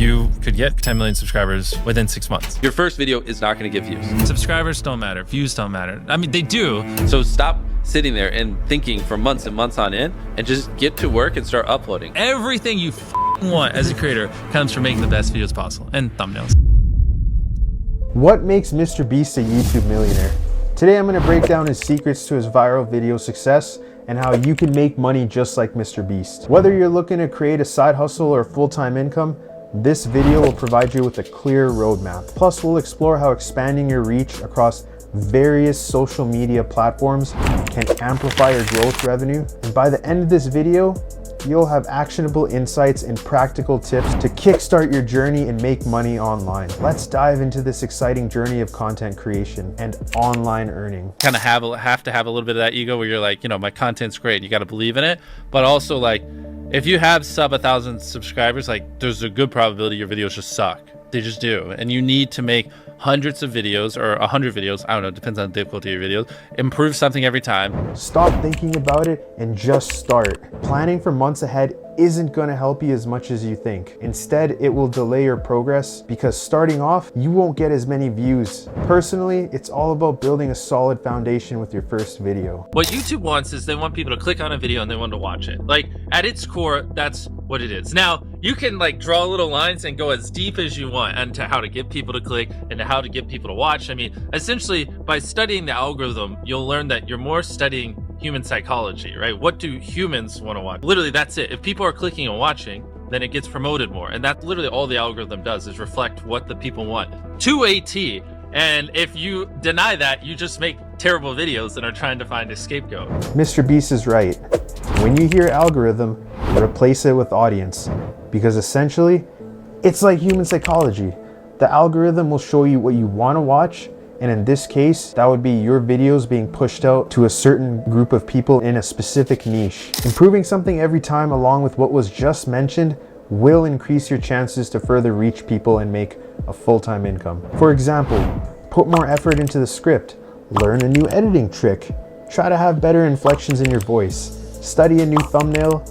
you could get 10 million subscribers within 6 months. Your first video is not going to get views. Subscribers don't matter. Views don't matter. I mean, they do. So stop sitting there and thinking for months and months on end and just get to work and start uploading. Everything you want as a creator comes from making the best videos possible and thumbnails. What makes Mr. Beast a YouTube millionaire? Today I'm going to break down his secrets to his viral video success and how you can make money just like Mr. Beast. Whether you're looking to create a side hustle or full-time income, this video will provide you with a clear roadmap. Plus, we'll explore how expanding your reach across various social media platforms can amplify your growth revenue. And by the end of this video, you'll have actionable insights and practical tips to kickstart your journey and make money online. Let's dive into this exciting journey of content creation and online earning. Kind of have to have a little bit of that ego where you're like, you know, my content's great. You got to believe in it. But also, like, if you have sub 1,000 subscribers, like, there's a good probability your videos just suck. They just do. And you need to make hundreds of videos or 100 videos. I don't know, it depends on the difficulty of your videos. Improve something every time. Stop thinking about it and just start. Planning for months ahead isn't going to help you as much as you think. Instead, it will delay your progress because starting off, you won't get as many views. Personally, it's all about building a solid foundation with your first video. What YouTube wants is they want people to click on a video and they want to watch it. Like, at its core, that's what it is. Now, you can like draw little lines and go as deep as you want into how to get people to click and how to get people to watch. I mean, essentially, by studying the algorithm, you'll learn that you're more studying human psychology, right? What do humans want to watch? Literally, that's it. If people are clicking and watching, then it gets promoted more. And that's literally all the algorithm does, is reflect what the people want to a T. And if you deny that, you just make terrible videos and are trying to find a scapegoat. Mr. Beast is right. When you hear algorithm, replace it with audience, because essentially, it's like human psychology. The algorithm will show you what you want to watch, and in this case, that would be your videos being pushed out to a certain group of people in a specific niche. Improving something every time along with what was just mentioned will increase your chances to further reach people and make a full-time income. For example, put more effort into the script, learn a new editing trick, try to have better inflections in your voice, study a new thumbnail,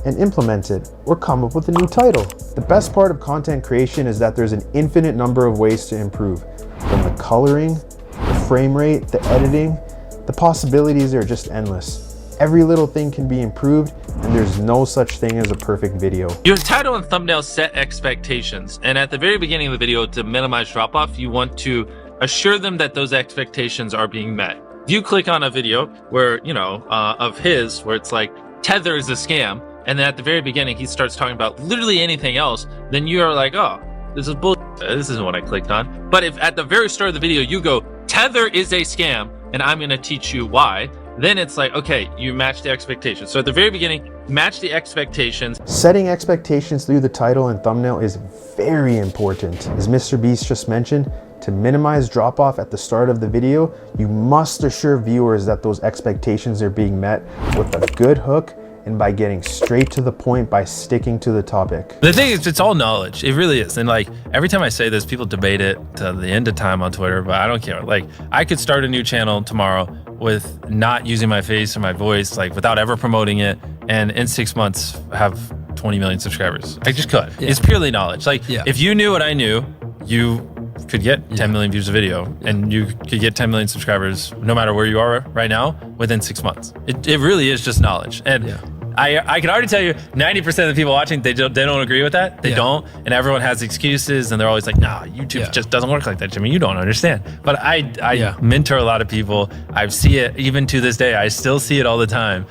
and implement it, or come up with a new title. The best part of content creation is that there's an infinite number of ways to improve. From the coloring, the frame rate, the editing, the possibilities are just endless. Every little thing can be improved, and there's no such thing as a perfect video. Your title and thumbnail set expectations, and at the very beginning of the video, to minimize drop-off, you want to assure them that those expectations are being met. If you click on a video where, you know, of his, where it's like, Tether is a scam, and then at the very beginning he starts talking about literally anything else, then you are like, oh, this is bullshit. This isn't what I clicked on. But if at the very start of the video you go, Tether is a scam, and I'm gonna teach you why, then it's like, okay, you match the expectations. So at the very beginning, match the expectations. Setting expectations through the title and thumbnail is very important. As Mr. Beast just mentioned, to minimize drop-off at the start of the video, you must assure viewers that those expectations are being met with a good hook and by getting straight to the point by sticking to the topic. The thing is, it's all knowledge. It really is. And like, every time I say this, people debate it to the end of time on Twitter, but I don't care. Like, I could start a new channel tomorrow with not using my face or my voice, like without ever promoting it, and in 6 months have 20 million subscribers. I just could. Yeah. It's purely knowledge. Like, if you knew what I knew, you could get 10 million views a video, and you could get 10 million subscribers no matter where you are right now within 6 months. It really is just knowledge. And I can already tell you 90% of the people watching, they don't agree with that. They don't. And everyone has excuses, and they're always like, no, YouTube just doesn't work like that, Jimmy. You don't understand. But I mentor a lot of people. I see it even to this day. I still see it all the time.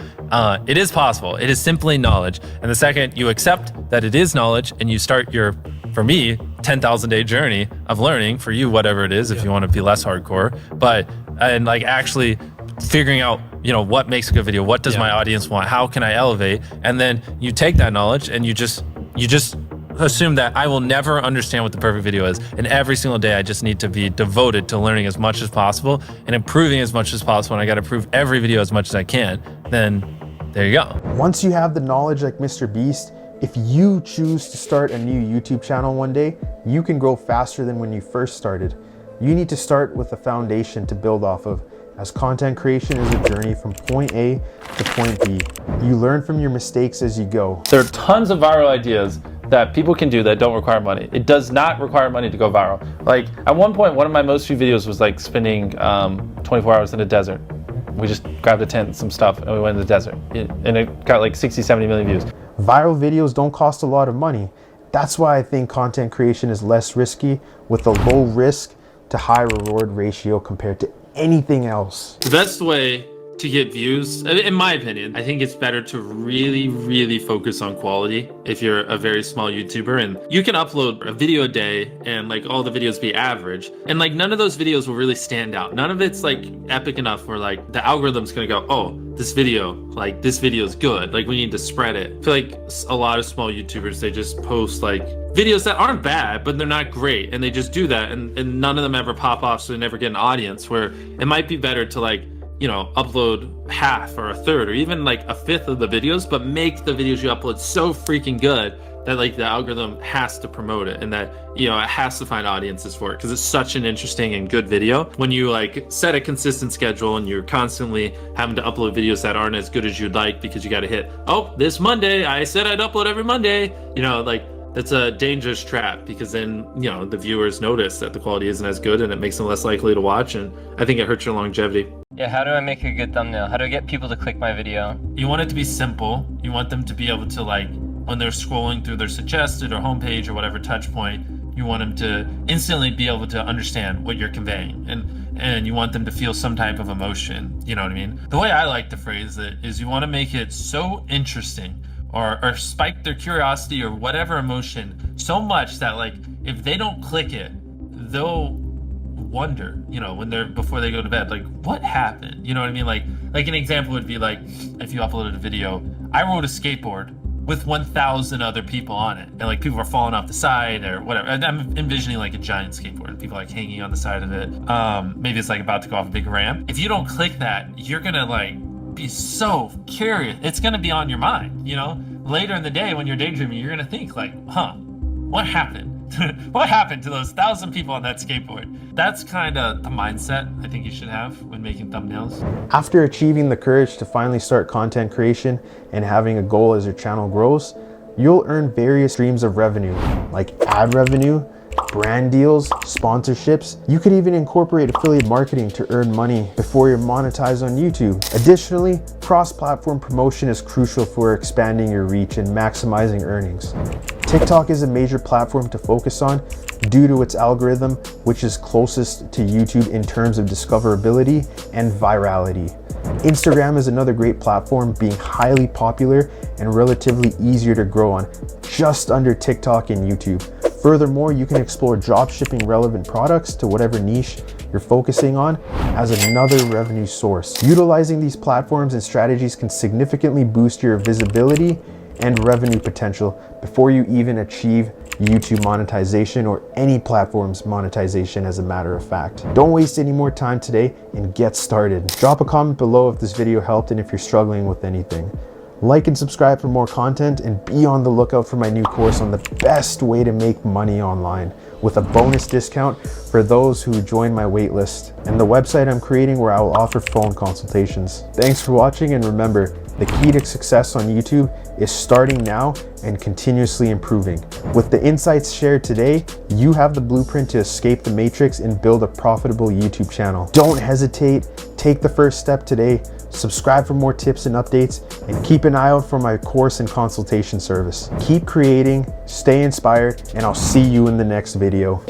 It is possible. It is simply knowledge. And the second you accept that it is knowledge and you start your, for me, 10,000 day journey of learning, for you, whatever it is, if you want to be less hardcore, and like actually figuring out, you know, what makes a good video, what does my audience want, how can I elevate, and then you take that knowledge and you just assume that I will never understand what the perfect video is, and every single day I just need to be devoted to learning as much as possible and improving as much as possible, and I got to improve every video as much as I can. Then there you go. Once you have the knowledge like Mr. Beast, if you choose to start a new YouTube channel one day, you can grow faster than when you first started. You need to start with a foundation to build off of, as content creation is a journey from point A to point B. You learn from your mistakes as you go. There are tons of viral ideas that people can do that don't require money. It does not require money to go viral. Like at one point, one of my most viewed videos was like spending 24 hours in a desert. We just grabbed a tent and some stuff and we went in the desert. And it got like 60, 70 million views. Viral videos don't cost a lot of money. That's why I think content creation is less risky with a low risk to high reward ratio compared to anything else. The best way to get views, in my opinion, I think it's better to really focus on quality if you're a very small YouTuber, and you can upload a video a day and like all the videos be average, and like none of those videos will really stand out. None of it's like epic enough where like the algorithm's gonna go, oh, this video is good, like we need to spread it. I feel like a lot of small YouTubers, they just post like videos that aren't bad, but they're not great, and they just do that, and none of them ever pop off, so they never get an audience. Where it might be better to like, you know, upload half or a third or even like a fifth of the videos, but make the videos you upload so freaking good that like the algorithm has to promote it, and that, you know, it has to find audiences for it because it's such an interesting and good video. When you like set a consistent schedule and you're constantly having to upload videos that aren't as good as you'd like because you got to hit, oh, this Monday I said I'd upload every Monday, you know, like that's a dangerous trap, because then, you know, the viewers notice that the quality isn't as good and it makes them less likely to watch, and I think it hurts your longevity. Yeah, how do I make a good thumbnail? How do I get people to click my video? You want it to be simple. You want them to be able to, like, when they're scrolling through their suggested or homepage or whatever touch point, you want them to instantly be able to understand what you're conveying, and you want them to feel some type of emotion, you know what I mean? The way I like to phrase it is you want to make it so interesting or spike their curiosity or whatever emotion so much that like if they don't click it, they'll wonder, you know, when they're before they go to bed, like what happened, you know what I mean? Like an example would be like if you uploaded a video, I rode a skateboard with 1,000 other people on it, and like people are falling off the side or whatever, and I'm envisioning like a giant skateboard, people like hanging on the side of it, maybe it's like about to go off a big ramp. If you don't click that, you're gonna like be so curious. It's gonna be on your mind, you know? Later in the day when you're daydreaming, you're gonna think like, huh, what happened? What happened to those 1,000 people on that skateboard? That's kind of the mindset I think you should have when making thumbnails. After achieving the courage to finally start content creation and having a goal as your channel grows, you'll earn various streams of revenue, like ad revenue, brand deals, sponsorships. You could even incorporate affiliate marketing to earn money before you're monetized on YouTube. Additionally, cross-platform promotion is crucial for expanding your reach and maximizing earnings. TikTok is a major platform to focus on due to its algorithm, which is closest to YouTube in terms of discoverability and virality. Instagram is another great platform, being highly popular and relatively easier to grow on, just under TikTok and YouTube. Furthermore, you can explore drop shipping relevant products to whatever niche you're focusing on as another revenue source. Utilizing these platforms and strategies can significantly boost your visibility and revenue potential before you even achieve YouTube monetization or any platform's monetization, as a matter of fact. Don't waste any more time today and get started. Drop a comment below if this video helped and if you're struggling with anything. Like and subscribe for more content, and be on the lookout for my new course on the best way to make money online, with a bonus discount for those who join my waitlist, and the website I'm creating where I will offer phone consultations. Thanks for watching, and remember, the key to success on YouTube is starting now and continuously improving. With the insights shared today, you have the blueprint to escape the matrix and build a profitable YouTube channel. Don't hesitate, take the first step today. Subscribe for more tips and updates, and keep an eye out for my course and consultation service. Keep creating, stay inspired, and I'll see you in the next video.